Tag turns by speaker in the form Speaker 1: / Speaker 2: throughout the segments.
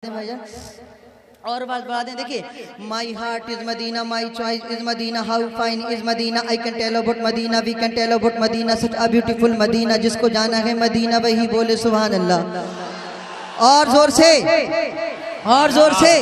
Speaker 1: दें भाईजान, और बात बढ़ा दें। देखिए, my heart is Medina, my choice is Medina, how fine is Medina, I can tell about Medina, we can tell about Medina, such a beautiful Medina, जिसको जाना है मदीना वही बोले सुभान अल्लाह। और जोर से, और जोर से,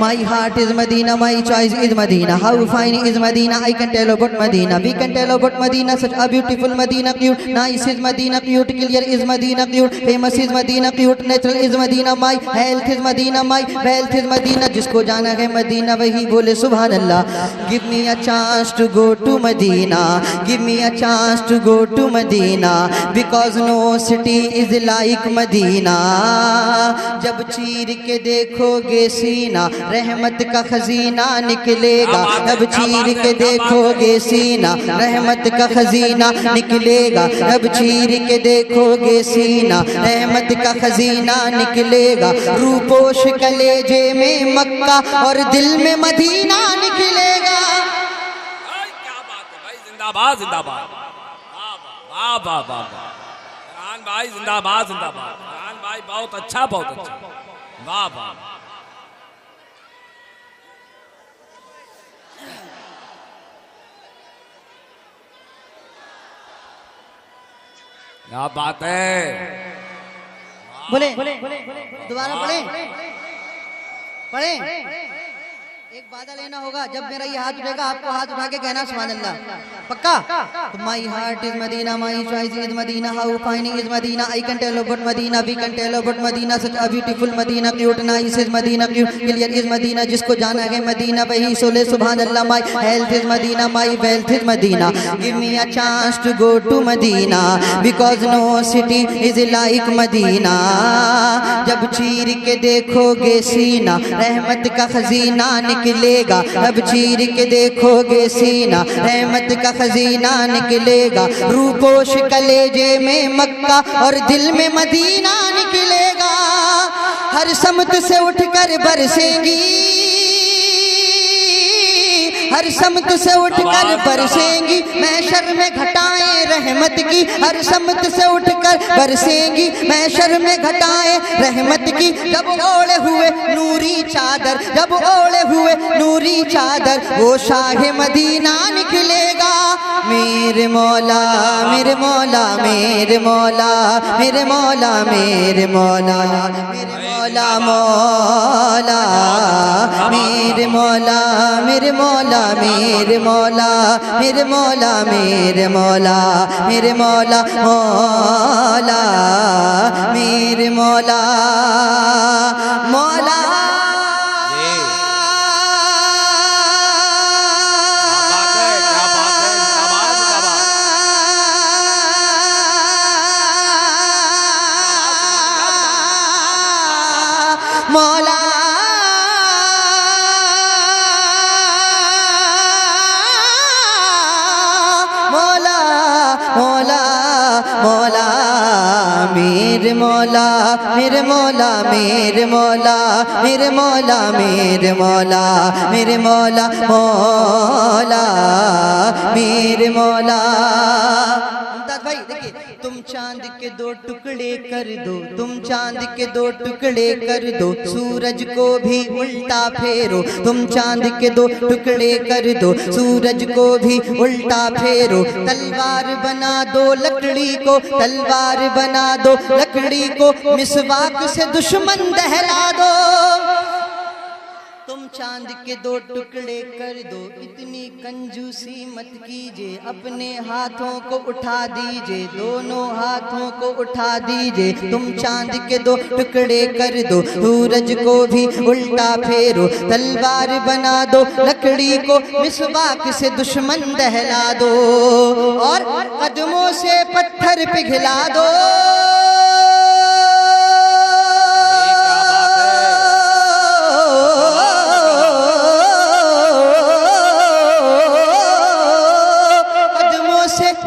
Speaker 1: my heart is Medina, my choice is Medina, how fine is Medina, I can tell about Medina, we can tell about Medina, such a beautiful Medina, cute nice is Medina, cute clear is Medina, cute famous is Medina, cute natural is Medina, my health is Medina, my wealth is Medina, जिसको जाना है Medina वही बोले सुभान अल्लाह। Give me a chance to go to Medina, give me a chance to go to Medina, because no city is like Medina. जब चीर के देखोगे सीना, रहमत का खजीना निकलेगा, जब चीर के देखोगे सीना, रहमत का खजीना निकलेगा, जब चीर के देखोगे सीना, रहमत का खजीना निकलेगा, रूपोश कलेजे में मक्का और दिल में मदीना निकलेगा।
Speaker 2: क्या बात है भाई, जिंदाबाद जिंदाबाद, वाह वाह वाह, फरहान भाई जिंदाबाद जिंदाबाद, फरहान भाई बहुत अच्छा बहुत अच्छा, वाह वाह। क्या बात है,
Speaker 1: बोले दोबारा पढ़े पढ़े। एक वादा लेना होगा, जब मेरा ये हाथ उठेगा आपको हाथ उठा के कहना सुभान अल्लाह, पक्का। तो my heart is Medina, my choice is Medina, how fine is Medina, I can tell about Medina, we can tell about Medina, such a beautiful Medina, cute nice is Medina, cute clear is Medina, जिसको जाना है Medina वही सोले सुभान अल्लाह। My health is Medina, my wealth is Medina, give me a chance to go to Medina, because no city is like Medina. जब चीर के देखोगे सीना, रहमत का खजीना निकलेगा, जब चीर के देखोगे सीना, रहमत का खजीना निकलेगा, रूपोश कलेजे में मक्का और दिल में मदीना निकलेगा। हर समत से उठकर बरसेंगी, हर समत से उठकर बरसेंगी, महशर में घटाएं रहमत की, हर समत से उठकर बरसेंगी, महशर में घटाएं रहमत की। जब ओढ़े हुए नूरी चादर, जब ओढ़े हुए नूरी चादर, वो शाह मदीना निकलेगा। मेरे मौला मेरे मौला मेरे मौला मेरे मौला मेरे मौला मेरे मौला मौला मेरे मौला मेरे मौला मेरे मौला मेरे मौला मेरे मौला मेरे मौला मौला मेरे मौला मौला। मौला मौला मौला मौला मेरे मौला मेरे मौला मेरे मौला मेरे मौला मेरे मौला मेरे मौला मौला मेरे मौला। मुमताज भाई देखिए, तुम चांद के दो टुकड़े कर दो, तुम चांद के दो टुकड़े कर दो, सूरज को भी उल्टा फेरो, तुम चांद के दो टुकड़े कर दो, सूरज को भी उल्टा फेरो, तलवार बना दो लकड़ी को, तलवार बना दो लकड़ी को, मिसवाक से दुश्मन दहला दो। तुम चांद के दो टुकड़े कर दो, इतनी कंजूसी मत कीजिए, अपने हाथों को उठा दीजिए, दोनों हाथों को उठा दीजिए। तुम चांद के दो टुकड़े कर दो, सूरज को भी उल्टा फेरो, तलवार बना दो लकड़ी को, मिसवाक से दुश्मन दहला दो, और कदमों से पत्थर पिघला दो।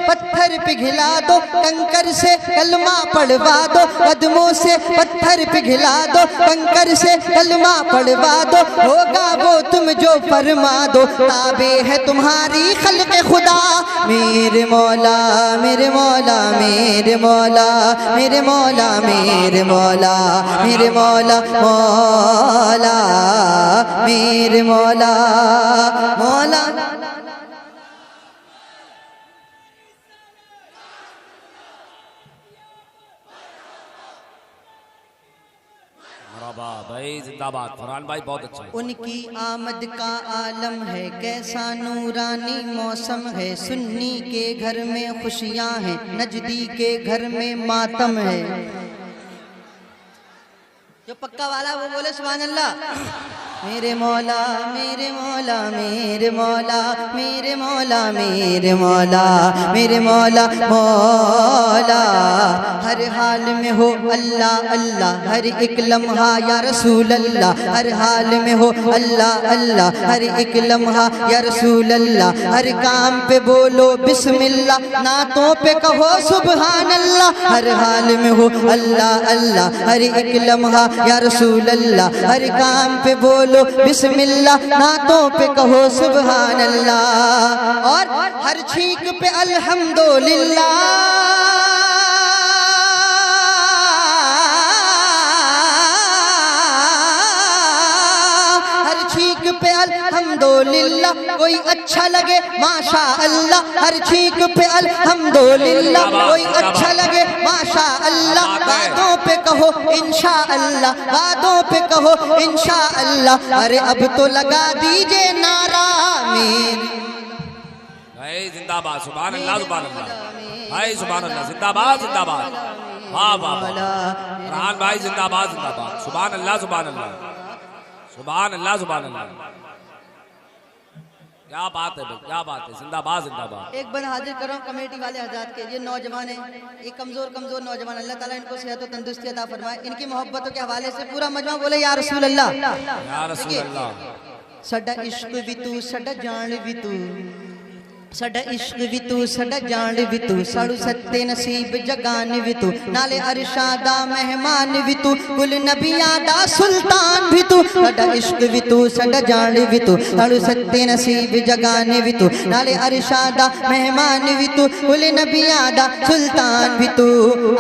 Speaker 1: पत्थर पिघला दो, टंक कंकर से कलमा पढ़वा दो, कदमों से पत्थर पिघला दो, कंकर से कलमा पढ़वा दो, होगा वो तुम जो फरमा दो, ताबे है तुम्हारी खल्क़े खुदा। मेरे मौला मेरे मौला मेरे मौला मेरे मौला मेरे मौला मेरे मौला मौला मेरे मौला मौला।
Speaker 2: भाई जिंदाबाद, फरहान भाई बहुत अच्छा।
Speaker 1: उनकी आमद का आलम है, कैसा नूरानी मौसम है, सुन्नी के घर में खुशियां हैं, नजदी के घर में मातम है। जो पक्का वाला वो बोले सुभान अल्लाह। मेरे मौला मेरे मौला मेरे मौला मेरे मौला मेरे मौला मेरे मौला मौला, हर हाल में हो अल्लाह अल्लाह, हर एक लम्हा या रसूल अल्लाह, हर हाल में हो अल्लाह अल्लाह, हर एक लम्हा या रसूल अल्लाह, हर काम पे बोलो बिस्मिल्लाह, नातों पे कहो सुबहान अल्लाह, हर हाल में हो अल्लाह अल्लाह, हर एक लम्हा या रसूल अल्लाह, हर काम पे बोलो बिस्मिल्लाह, नातों पे कहो सुबहान अल्लाह, और हर छींक पे अल्हम्दुलिल्लाह, हर छींक पे अल्हम्दुलिल्लाह, कोई अच्छा लगे माशा अल्लाह, हर छींक पे अल्हम्दुलिल्लाह, कोई अच्छा लगे माशा अल्लाह, बातों पे कहो इंशा अल्लाह, बातों पे कहो इंशा अल्लाह, अरे अब तो लगा दीजिए नारा मेरी।
Speaker 2: भाई जिंदाबाद, सुभान अल्लाह सुभान अल्लाह, भाई सुभान अल्लाह, जिंदाबाद जिंदाबाद, वाह वाह फरहान भाई जिंदाबाद जिंदाबाद, सुभान अल्लाह सुभान अल्लाह सुभान अल्लाह सुभान अल्लाह। क्या बात है भाई, क्या बात है, जिंदाबाद जिंदाबाद।
Speaker 1: एक बंद हाजिर करो कमेटी वाले हजरात के, ये नौजवान है, ये कमजोर नौजवान, अल्लाह ताला इनको सेहत और तंदुरुस्ती अता फरमाए, इनकी मोहब्बतों के हवाले से पूरा मजमा बोले या रसूल अल्लाह
Speaker 2: या रसूल अल्लाह।
Speaker 1: साडा इश्क भी तू, साडा जान भी तू, साडा इश्क भी तू, साडा जान भी तू, साड़ू सत्ते नसीब जगान भी तू, नाले अरशादा मेहमान भी तू, कुल नबियां दा सुल्तान भी तू, साडा इश्क भी तू, साडा जान भी तू, साड़ू सत्ते नसीब जगान भी तू, नाले अरशादा मेहमान भी तू, कुल नबियां दा सुल्तान भी तू।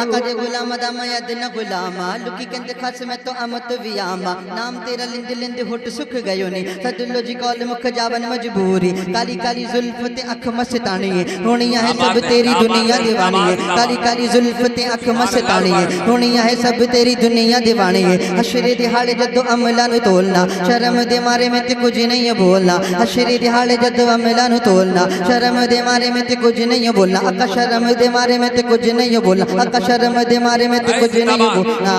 Speaker 1: आका दे गुलाम दा मयद न गुलामा, लुकी कहंदे खास मैं तो अमत वियामा, नाम तेरा लिंद लिंद हुट सुख गयो नी, सदुल्लो जी कौल मुख जावन मजबूरी, काली काली जुल्फ ते अख मस्तानी है, होनिया है सब तेरी दुनिया दीवानी है, काली काली जुल्फ ते अख मस्तानी है, होनिया है सब तेरी दुनिया दीवानी है। हशरे दिहाड़े जदो अमला नु तोलना, शर्म दे मारे में ते कुछ नहीं बोलना, हशरे दिहाड़े जदो अमला नु तोलना, शर्म दे मारे में ते कुछ नहीं बोलना, अका शर्म दे मारे में ते कुछ नहीं बोलना, अका शर्म दे मारे में ते कुछ नहीं बोलना।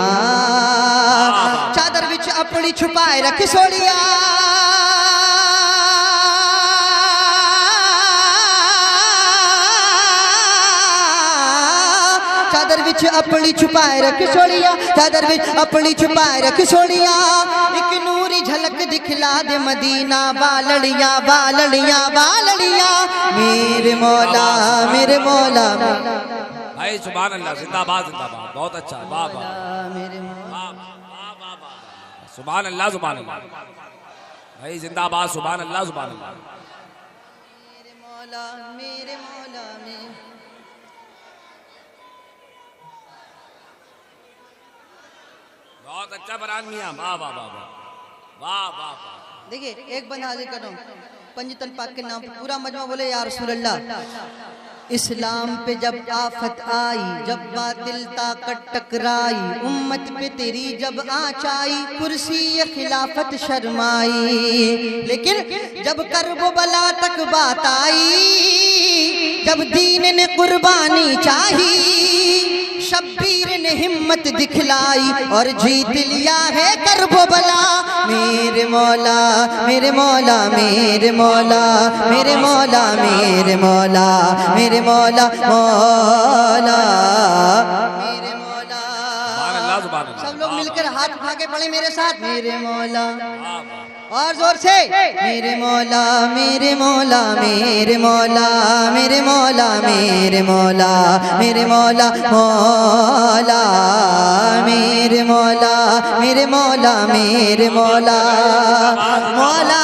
Speaker 1: चादर विच अपनी छुपाए रख सोड़िया, चादर विच अपनी छुपाए रख सोड़िया, चादर विच अपनी छुपाए रख सोड़िया, एक नूरी झलक दिखला दे मदीना वालड़िया वालड़िया वालड़िया, मेरे मौला मेरे मौला।
Speaker 2: भाई सुभान अल्लाह, जिंदाबाद जिंदाबाद, बहुत अच्छा, वाह वाह
Speaker 1: मेरे
Speaker 2: वाह वाह वाह वाह, सुभान अल्लाह सुभान अल्लाह, भाई जिंदाबाद, सुभान अल्लाह सुभान अल्लाह।
Speaker 1: मेरे मौला मेरे मौला मेरे,
Speaker 2: बहुत अच्छा फरहान मियां, वाह वाह वाह वाह वाह वाह।
Speaker 1: देखिए एक बंदा हाजिर कर रहा हूँ पंजतन पाक के नाम, पूरा मजमा बोले या रसूल अल्लाह। इस्लाम पे जब आफत आई, जब बातिल ताकत टकराई, उम्मत पे तेरी जब आँच आई, कुर्सी ये खिलाफत शर्माई, लेकिन जब करबो बला तक बात आई, जब दीन ने कुर्बानी चाही, शब्बीर ने हिम्मत दिखलाई और जीत लिया है करबो बला। मेरे मौला मेरे मौला मेरे मौला मेरे मौला मेरे मौला मेरे मौला मौला मेरे मौला।
Speaker 2: सुभान अल्लाह सुभान अल्लाह।
Speaker 1: सब लोग मिलकर हाथ उठा के पढ़े पढ़े मेरे साथ, मेरे मौला।
Speaker 2: वाह वाह
Speaker 1: और जोर से, मेरे मौला मेरे मौला मेरे मौला मेरे मौला मेरे मौला मेरे मौला मौला मेरे मौला मेरे मौला मेरे मौला मौला।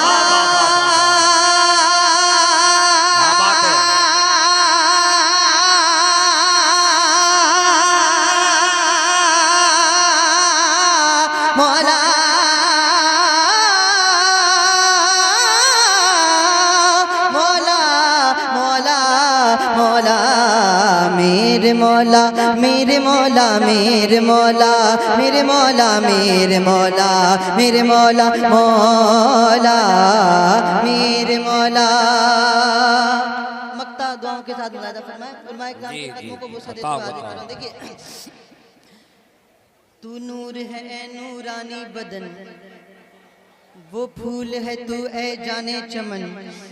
Speaker 1: मेरे मौला मेरे मौला मेरे मौला मेरे मौला मेरे मौला मेरे मौला मौला मेरे मौला। मक्ता दुआओं के साथ मुलाजा फरमाए। उलमाए किराम के कदमों को बुसा देते हुए आगे करो। देखिए, तू नूर है ए नूरानी बदन, वो फूल है तू ए जाने चमन।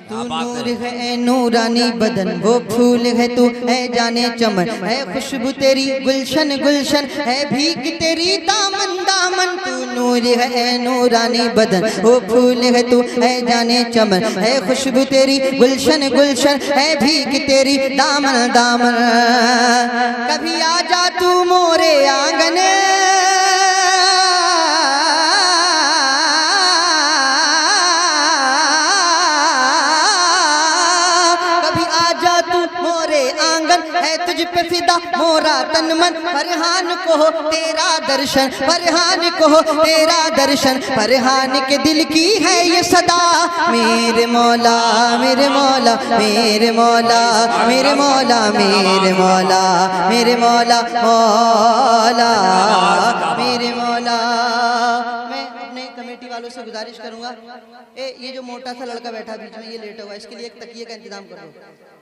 Speaker 1: तू नूर है ए नूरानी बदन, वो फूल है तू ए जाने चमन। है खुशबू तेरी गुलशन गुलशन, है भीग तेरी दामन दामन। तू नूर है ए नूरानी बदन, वो फूल है तू ए जाने चमन। है खुशबू तेरी गुलशन गुलशन, है भीग तेरी दामन दामन। कभी आ जा तू मोरे आंगन, है तुझ पे फिदा मोरा तन मन। फरहान को हो तेरा दर्शन, फरहान को हो तेरा दर्शन। फरहान के दिल की है ये सदा, मेरे मौला मेरे मौला मेरे मौला मेरे मौला मेरे मौला मेरे मौला मौला मेरे मौला। मैं अपने कमेटी वालों से गुजारिश करूंगा, ये जो मोटा सा लड़का बैठा बीच में, ये लेटा हुआ, इसके लिए एक तकिए का इंतजाम कर दो।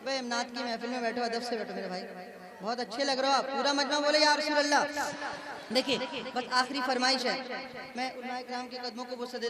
Speaker 1: भाई अमनाथ की महफिल में बैठो, अदब से बैठो मेरे भाई, बहुत अच्छे लग रहे हो आप। पूरा मजमा बोले या रसूल अल्लाह। देखिए, बस आखिरी फरमाइश है, मैं उलमाए किराम के कदमों को बुसा देता